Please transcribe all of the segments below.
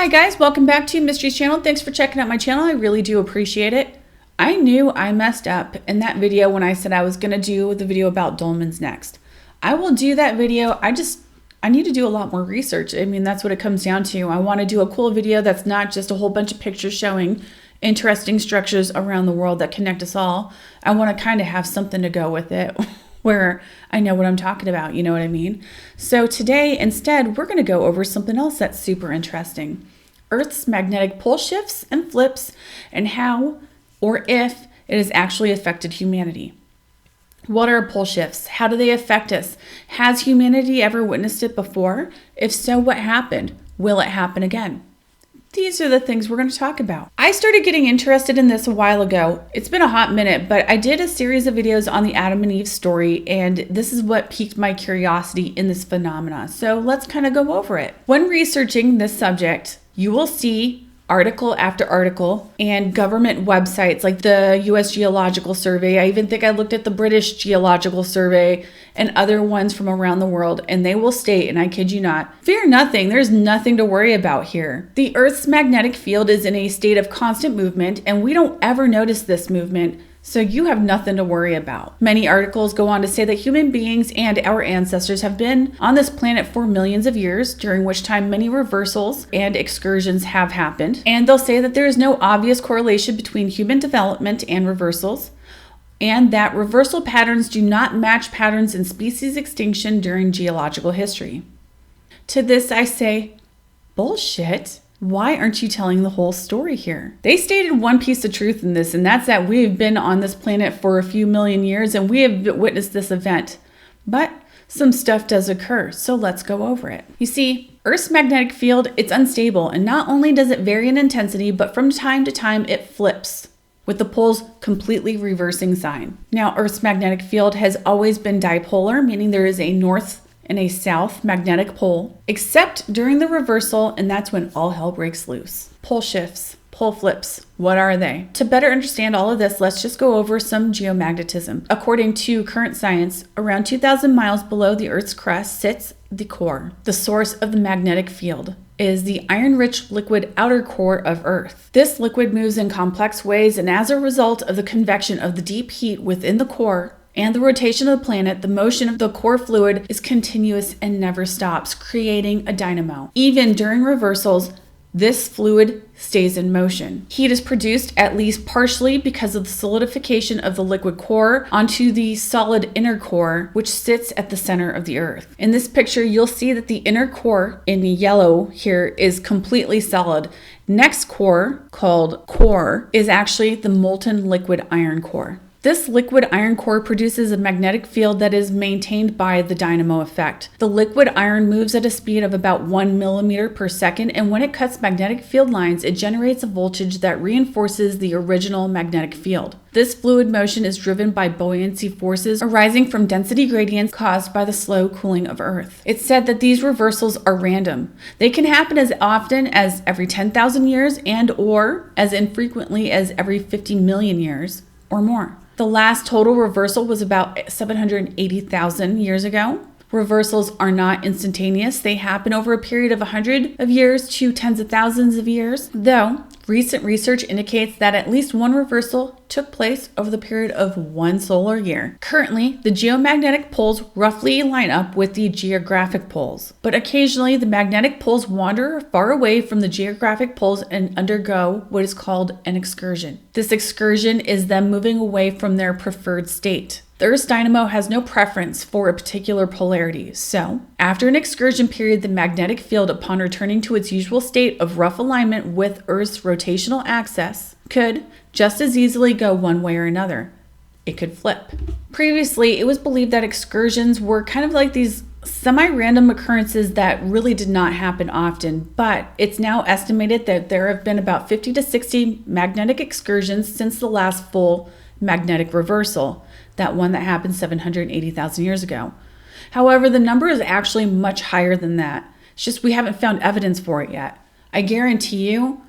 Hi guys, welcome back to Mysteries channel. Thanks for checking out my channel. I really do appreciate it. I knew I messed up in that video when I said I was going to do the video about dolmens next. I will do that video. I need to do a lot more research. I mean, that's what it comes down to. I want to do a cool video that's not just a whole bunch of pictures showing interesting structures around the world that connect us all. I want to kind of have something to go with it where I know what I'm talking about, you know what I mean? So today, instead, we're going to go over something else that's super interesting. Earth's magnetic pole shifts and flips, and how or if it has actually affected humanity. What are pole shifts? How do they affect us? Has humanity ever witnessed it before? If so, what happened? Will it happen again? These are the things we're going to talk about. I started getting interested in this a while ago. It's been a hot minute, but I did a series of videos on the Adam and Eve story, and this is what piqued my curiosity in this phenomena. So let's kind of go over it. When researching this subject, you will see article after article and government websites like the US Geological Survey. I even think I looked at the British Geological Survey and other ones from around the world, and they will state, and I kid you not, fear nothing, there's nothing to worry about here. The Earth's magnetic field is in a state of constant movement, and we don't ever notice this movement, so you have nothing to worry about. Many articles go on to say that human beings and our ancestors have been on this planet for millions of years, during which time many reversals and excursions have happened. And they'll say that there is no obvious correlation between human development and reversals, and that reversal patterns do not match patterns in species extinction during geological history. To this I say, bullshit. Why aren't you telling the whole story here? They stated one piece of truth in this, and that's that we've been on this planet for a few million years and we have witnessed this event. But some stuff does occur, so let's go over it. You see, Earth's magnetic field, it's unstable, and not only does it vary in intensity, but from time to time it flips, with the poles completely reversing sign. Now, Earth's magnetic field has always been dipolar, meaning there is a north and a south magnetic pole, except during the reversal, and that's when all hell breaks loose. Pole shifts, pole flips, what are they? To better understand all of this, let's just go over some geomagnetism. According to current science, around 2,000 miles below the Earth's crust sits the core. The source of the magnetic field is the iron-rich liquid outer core of Earth. This liquid moves in complex ways, and as a result of the convection of the deep heat within the core, and the rotation of the planet, the motion of the core fluid is continuous and never stops, creating a dynamo. Even during reversals, this fluid stays in motion. Heat is produced at least partially because of the solidification of the liquid core onto the solid inner core, which sits at the center of the Earth. In this picture, you'll see that the inner core in yellow here is completely solid. Next core, called core, is actually the molten liquid iron core. This liquid iron core produces a magnetic field that is maintained by the dynamo effect. The liquid iron moves at a speed of about 1 millimeter per second, and when it cuts magnetic field lines, it generates a voltage that reinforces the original magnetic field. This fluid motion is driven by buoyancy forces arising from density gradients caused by the slow cooling of Earth. It's said that these reversals are random. They can happen as often as every 10,000 years and or as infrequently as every 50 million years or more. The last total reversal was about 780,000 years ago. Reversals are not instantaneous. They happen over a period of 100 of years to tens of thousands of years, though recent research indicates that at least one reversal took place over the period of 1 solar year. Currently, the geomagnetic poles roughly line up with the geographic poles, but occasionally the magnetic poles wander far away from the geographic poles and undergo what is called an excursion. This excursion is them moving away from their preferred state. The Earth's dynamo has no preference for a particular polarity, so after an excursion period, the magnetic field, upon returning to its usual state of rough alignment with Earth's rotational axis, could just as easily go one way or another. It could flip. Previously, it was believed that excursions were kind of like these semi-random occurrences that really did not happen often, but it's now estimated that there have been about 50 to 60 magnetic excursions since the last full magnetic reversal, that one that happened 780,000 years ago. However, the number is actually much higher than that. It's just we haven't found evidence for it yet. I guarantee you,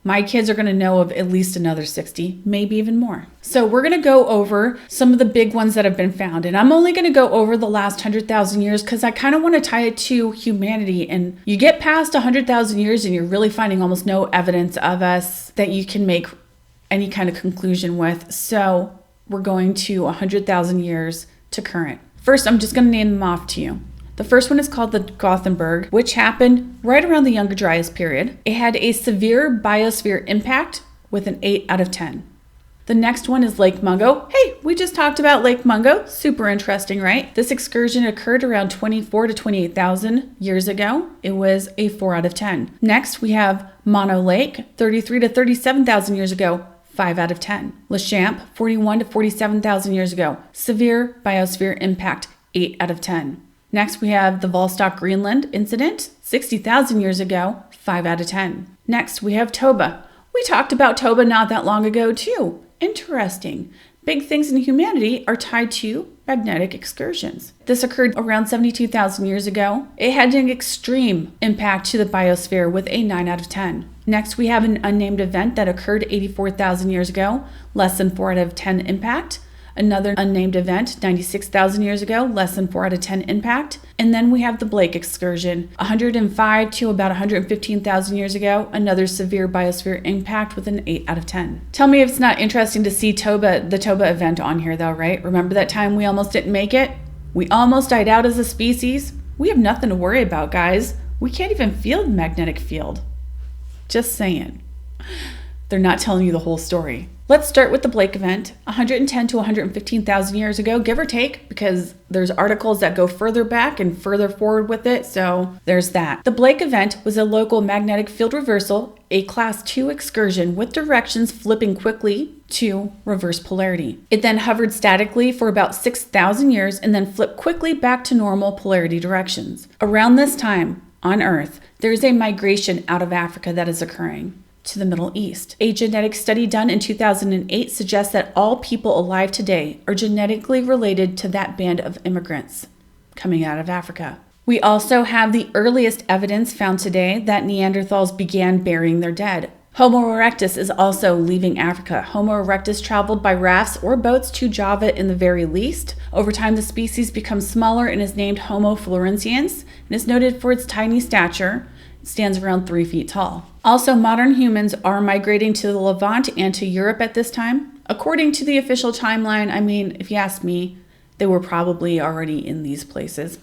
My kids are going to know of at least another 60, maybe even more. So we're going to go over some of the big ones that have been found. And I'm only going to go over the last 100,000 years because I kind of want to tie it to humanity. And you get past 100,000 years and you're really finding almost no evidence of us that you can make any kind of conclusion with. So we're going to 100,000 years to current. First, I'm just going to name them off to you. The first one is called the Gothenburg, which happened right around the Younger Dryas period. It had a severe biosphere impact with an 8 out of 10. The next one is Lake Mungo. Hey, we just talked about Lake Mungo. Super interesting, right? This excursion occurred around 24 to 28,000 years ago. It was a 4 out of 10. Next, we have Mono Lake, 33 to 37,000 years ago. 5 out of 10. Lachamp, 41 to 47,000 years ago. Severe biosphere impact, 8 out of 10. Next, we have the Volstock, Greenland incident, 60,000 years ago, 5 out of 10. Next, we have Toba. We talked about Toba not that long ago, too. Interesting. Big things in humanity are tied to magnetic excursions. This occurred around 72,000 years ago. It had an extreme impact to the biosphere with a 9 out of 10. Next, we have an unnamed event that occurred 84,000 years ago, less than 4 out of 10 impact. Another unnamed event, 96,000 years ago, less than 4 out of 10 impact. And then we have the Blake excursion, 105 to about 115,000 years ago, another severe biosphere impact with an 8 out of 10. Tell me if it's not interesting to see the Toba event on here though, right? Remember that time we almost didn't make it? We almost died out as a species? We have nothing to worry about, guys. We can't even feel the magnetic field. Just saying. They're not telling you the whole story. Let's start with the Blake event, 110 to 115,000 years ago, give or take, because there's articles that go further back and further forward with it, so there's that. The Blake event was a local magnetic field reversal, a class 2 excursion with directions flipping quickly to reverse polarity. It then hovered statically for about 6,000 years and then flipped quickly back to normal polarity directions. Around this time, on Earth, there is a migration out of Africa that is occurring to the Middle East. A genetic study done in 2008 suggests that all people alive today are genetically related to that band of immigrants coming out of Africa. We also have the earliest evidence found today that Neanderthals began burying their dead. Homo erectus is also leaving Africa. Homo erectus traveled by rafts or boats to Java in the very least. Over time, the species becomes smaller and is named Homo floresiensis and is noted for its tiny stature. It stands around 3 feet tall. Also, modern humans are migrating to the Levant and to Europe at this time. According to the official timeline, I mean, if you ask me, they were probably already in these places.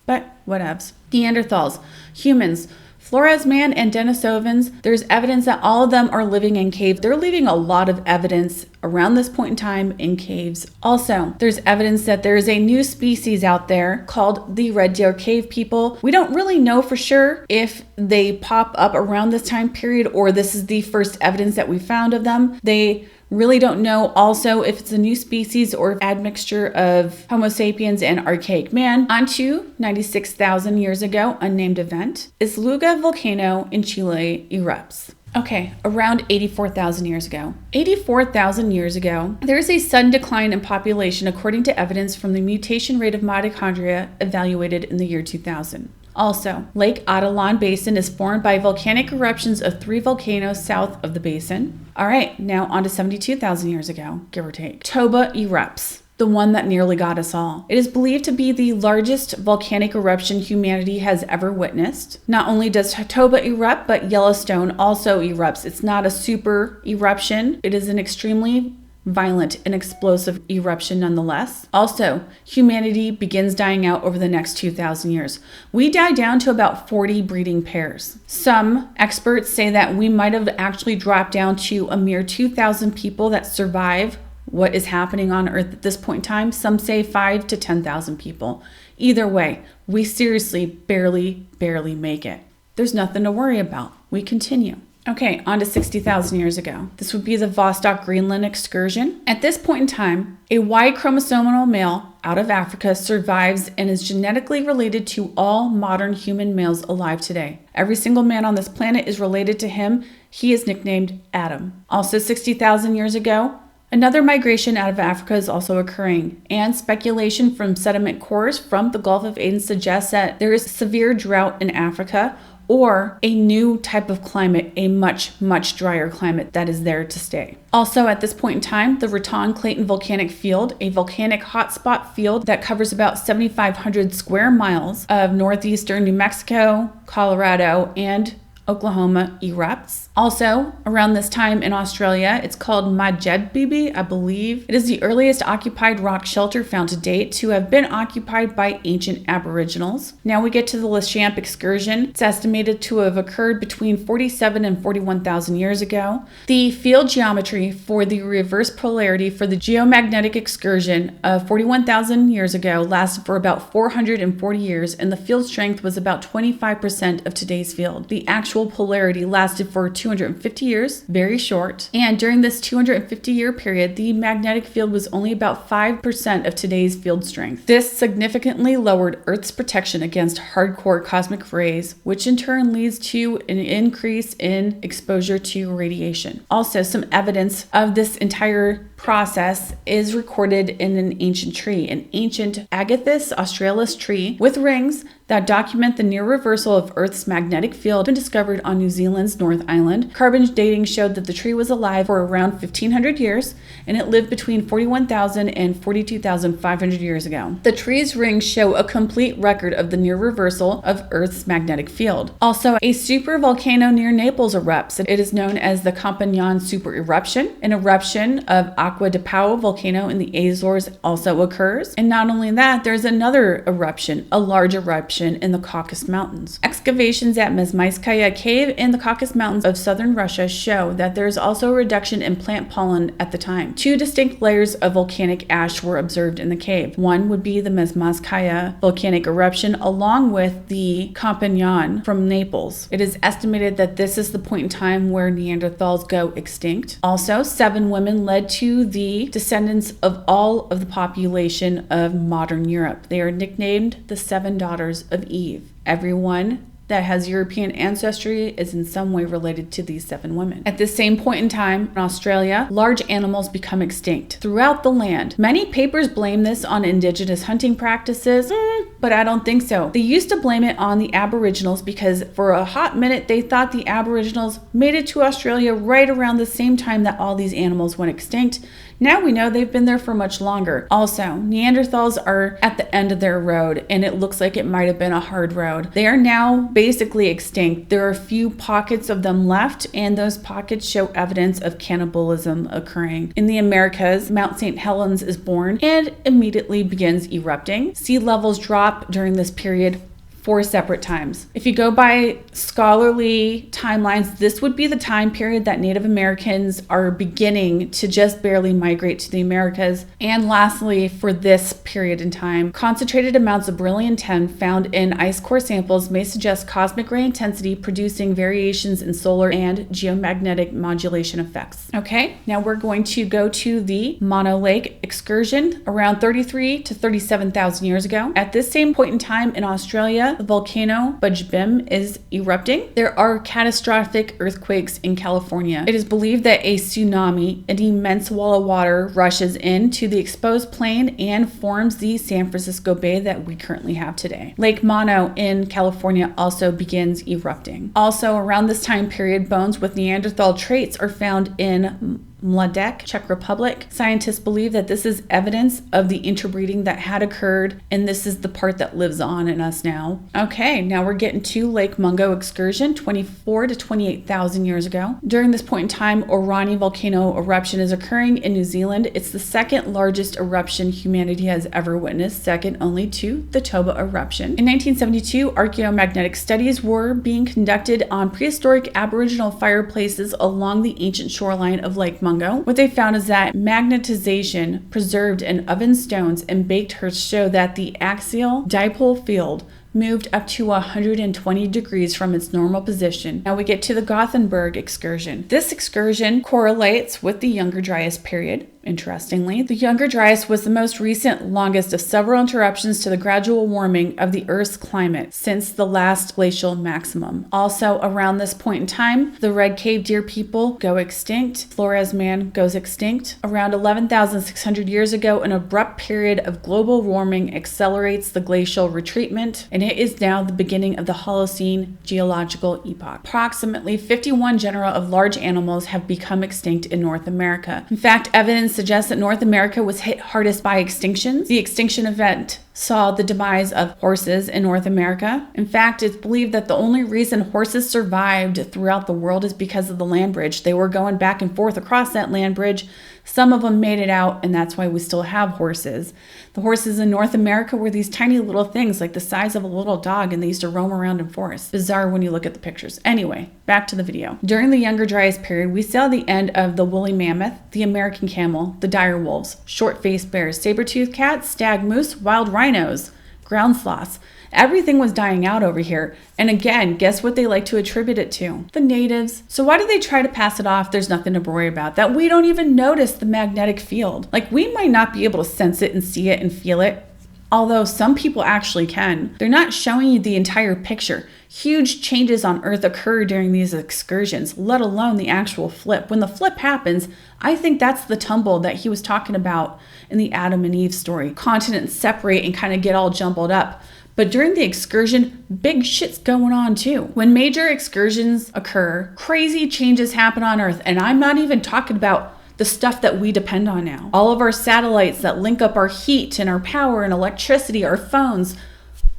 But whatevs. Neanderthals, humans, Flores man and Denisovans, there's evidence that all of them are living in caves. They're leaving a lot of evidence around this point in time in caves. Also, there's evidence that there is a new species out there called the Red Deer Cave people. We don't really know for sure if they pop up around this time period or this is the first evidence that we found of them. They really don't know also if it's a new species or admixture of Homo sapiens and archaic man. On to 96,000 years ago, unnamed event. Isluga volcano in Chile erupts. Okay, around 84,000 years ago. 84,000 years ago, there is a sudden decline in population according to evidence from the mutation rate of mitochondria evaluated in the year 2000. Also, Lake Adelon Basin is formed by volcanic eruptions of 3 volcanoes south of the basin. All right, now on to 72,000 years ago, give or take. Toba erupts, the one that nearly got us all. It is believed to be the largest volcanic eruption humanity has ever witnessed. Not only does Toba erupt, but Yellowstone also erupts. It's not a super eruption. It is an extremely violent and explosive eruption nonetheless. Also, humanity begins dying out over the next 2,000 years. We die down to about 40 breeding pairs. Some experts say that we might have actually dropped down to a mere 2,000 people that survive what is happening on Earth at this point in time. Some say 5 to 10,000 people. Either way, we seriously barely make it. There's nothing to worry about. We continue. Okay, on to 60,000 years ago. This would be the Vostok, Greenland excursion. At this point in time, a Y chromosomal male out of Africa survives and is genetically related to all modern human males alive today. Every single man on this planet is related to him. He is nicknamed Adam. Also 60,000 years ago, another migration out of Africa is also occurring, and speculation from sediment cores from the Gulf of Aden suggests that there is severe drought in Africa. or a new type of climate, a much, much drier climate that is there to stay. Also at this point in time, the Raton-Clayton volcanic field, a volcanic hotspot field that covers about 7,500 square miles of northeastern New Mexico, Colorado, and Oklahoma erupts. Also, around this time in Australia, it's called Majedbibi, I believe. It is the earliest occupied rock shelter found to date to have been occupied by ancient aboriginals. Now we get to the Lachamp excursion. It's estimated to have occurred between 47 and 41,000 years ago. The field geometry for the reverse polarity for the geomagnetic excursion of 41,000 years ago lasted for about 440 years, and the field strength was about 25% of today's field. The actual polarity lasted for 250 years, very short, and during this 250-year period, the magnetic field was only about 5% of today's field strength. This significantly lowered Earth's protection against hardcore cosmic rays, which in turn leads to an increase in exposure to radiation. Also, some evidence of this entire process is recorded in an ancient tree, an ancient Agathis australis tree with rings that document the near reversal of Earth's magnetic field, been discovered on New Zealand's North Island. Carbon dating showed that the tree was alive for around 1,500 years, and it lived between 41,000 and 42,500 years ago. The tree's rings show a complete record of the near reversal of Earth's magnetic field. Also, a super volcano near Naples erupts. It is known as the Compagnon super eruption. An eruption of Aqua de Pau volcano in the Azores also occurs. And not only that, there's another eruption, a large eruption in the Caucasus Mountains. Excavations at Mezmaiskaya Cave in the Caucasus Mountains of southern Russia show that there is also a reduction in plant pollen at the time. Two distinct layers of volcanic ash were observed in the cave. One would be the Mezmaiskaya volcanic eruption along with the Compagnon from Naples. It is estimated that this is the point in time where Neanderthals go extinct. Also, 7 women led to the descendants of all of the population of modern Europe. They are nicknamed the 7 daughters of Eve. Everyone that has European ancestry is in some way related to these 7 women. At this same point in time, in Australia, large animals become extinct throughout the land. Many papers blame this on indigenous hunting practices, but I don't think so. They used to blame it on the Aboriginals because for a hot minute, they thought the Aboriginals made it to Australia right around the same time that all these animals went extinct. Now we know they've been there for much longer. Also, Neanderthals are at the end of their road, and it looks like it might have been a hard road. They are now basically extinct. There are a few pockets of them left, and those pockets show evidence of cannibalism occurring. In the Americas, Mount St. Helens is born and immediately begins erupting. Sea levels drop during this period 4 separate times. If you go by scholarly timelines, this would be the time period that Native Americans are beginning to just barely migrate to the Americas. And lastly, for this period in time, concentrated amounts of beryllium-10 found in ice core samples may suggest cosmic ray intensity producing variations in solar and geomagnetic modulation effects. Okay, now we're going to go to the Mono Lake excursion around 33 to 37,000 years ago. At this same point in time in Australia, the volcano Bujbim is erupting. There are catastrophic earthquakes in California. It is believed that a tsunami, an immense wall of water, rushes into the exposed plain and forms the San Francisco Bay that we currently have today. Lake Mono in California also begins erupting. Also, around this time period, bones with Neanderthal traits are found in Mladek, Czech Republic. Scientists believe that this is evidence of the interbreeding that had occurred, and this is the part that lives on in us now. Okay, now we're getting to Lake Mungo excursion, 24 to 28,000 years ago. During this point in time, Orani volcano eruption is occurring in New Zealand. It's the second largest eruption humanity has ever witnessed, second only to the Toba eruption. In 1972, archaeomagnetic studies were being conducted on prehistoric Aboriginal fireplaces along the ancient shoreline of Lake Mungo. What they found is that magnetization preserved in oven stones and baked earth show that the axial dipole field moved up to 120 degrees from its normal position. Now we get to the Gothenburg excursion. This excursion correlates with the Younger Dryas period. Interestingly, the Younger Dryas was the most recent, longest of several interruptions to the gradual warming of the Earth's climate since the last glacial maximum. Also, around this point in time, the red cave deer people go extinct. Flores man goes extinct. Around 11,600 years ago, an abrupt period of global warming accelerates the glacial retreatment, and it is now the beginning of the Holocene geological epoch. Approximately 51 genera of large animals have become extinct in North America. In fact, evidence suggests that North America was hit hardest by extinctions. The extinction event saw the demise of horses in North America. In fact, it's believed that the only reason horses survived throughout the world is because of the land bridge. They were going back and forth across that land bridge. Some of them made it out, and that's why we still have horses. The horses in North America were these tiny little things, like the size of a little dog, and they used to roam around in forests. Bizarre when you look at the pictures. Anyway, back to the video. During the Younger Dryas period, we saw the end of the woolly mammoth, the American camel, the dire wolves, short-faced bears, saber-toothed cats, stag moose, wild rhinos, ground sloths. Everything was dying out over here. And again, guess what they like to attribute it to? The natives. So why do they try to pass it off? There's nothing to worry about. That we don't even notice the magnetic field. Like, we might not be able to sense it and see it and feel it, although some people actually can. They're not showing you the entire picture. Huge changes on Earth occur during these excursions, let alone the actual flip. When the flip happens, I think that's the tumble that he was talking about in the Adam and Eve story. Continents separate and kind of get all jumbled up. But during the excursion, big shit's going on too. When major excursions occur, crazy changes happen on Earth. And I'm not even talking about the stuff that we depend on now. All of our satellites that link up our heat and our power and electricity, our phones,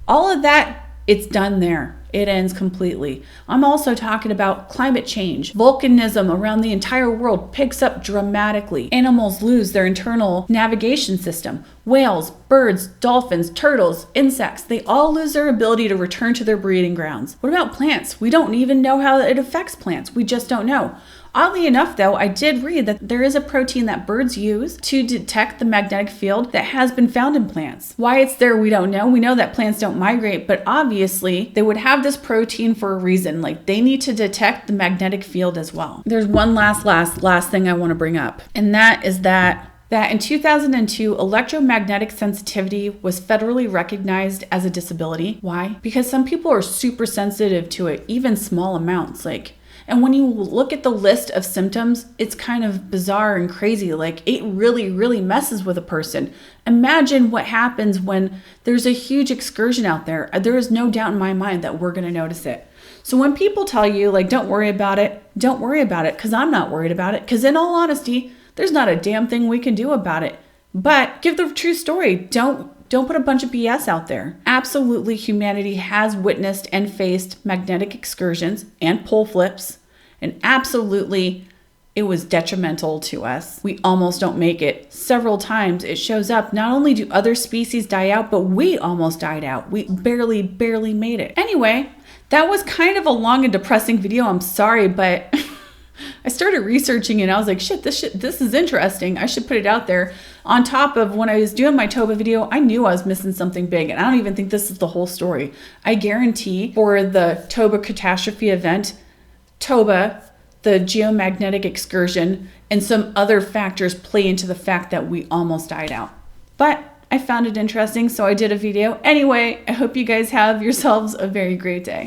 all of that, it's done there. It ends completely. I'm also talking about climate change. Volcanism around the entire world picks up dramatically. Animals lose their internal navigation system. Whales, birds, dolphins, turtles, insects, they all lose their ability to return to their breeding grounds. What about plants? We don't even know how it affects plants. We just don't know. Oddly enough, though, I did read that there is a protein that birds use to detect the magnetic field that has been found in plants. Why it's there, we don't know. We know that plants don't migrate, but obviously they would have this protein for a reason. Like, they need to detect the magnetic field as well. There's one last thing I want to bring up, and that is that in 2002, electromagnetic sensitivity was federally recognized as a disability. Why? Because some people are super sensitive to it, even small amounts. And when you look at the list of symptoms, it's kind of bizarre and crazy. Like, it really, really messes with a person. Imagine what happens when there's a huge excursion out there. There is no doubt in my mind that we're going to notice it. So when people tell you, like, don't worry about it, because I'm not worried about it. Because in all honesty, there's not a damn thing we can do about it. But give the true story. Don't put a bunch of BS out there. Absolutely, humanity has witnessed and faced magnetic excursions and pole flips, and absolutely, it was detrimental to us. We almost don't make it. Several times it shows up. Not only do other species die out, but we almost died out. We barely made it. Anyway, that was kind of a long and depressing video. I'm sorry, but I started researching and I was like, this is interesting. I should put it out there. On top of when I was doing my Toba video, I knew I was missing something big, and I don't even think this is the whole story. I guarantee for the Toba catastrophe event, Toba, the geomagnetic excursion, and some other factors play into the fact that we almost died out. But I found it interesting, so I did a video. Anyway, I hope you guys have yourselves a very great day.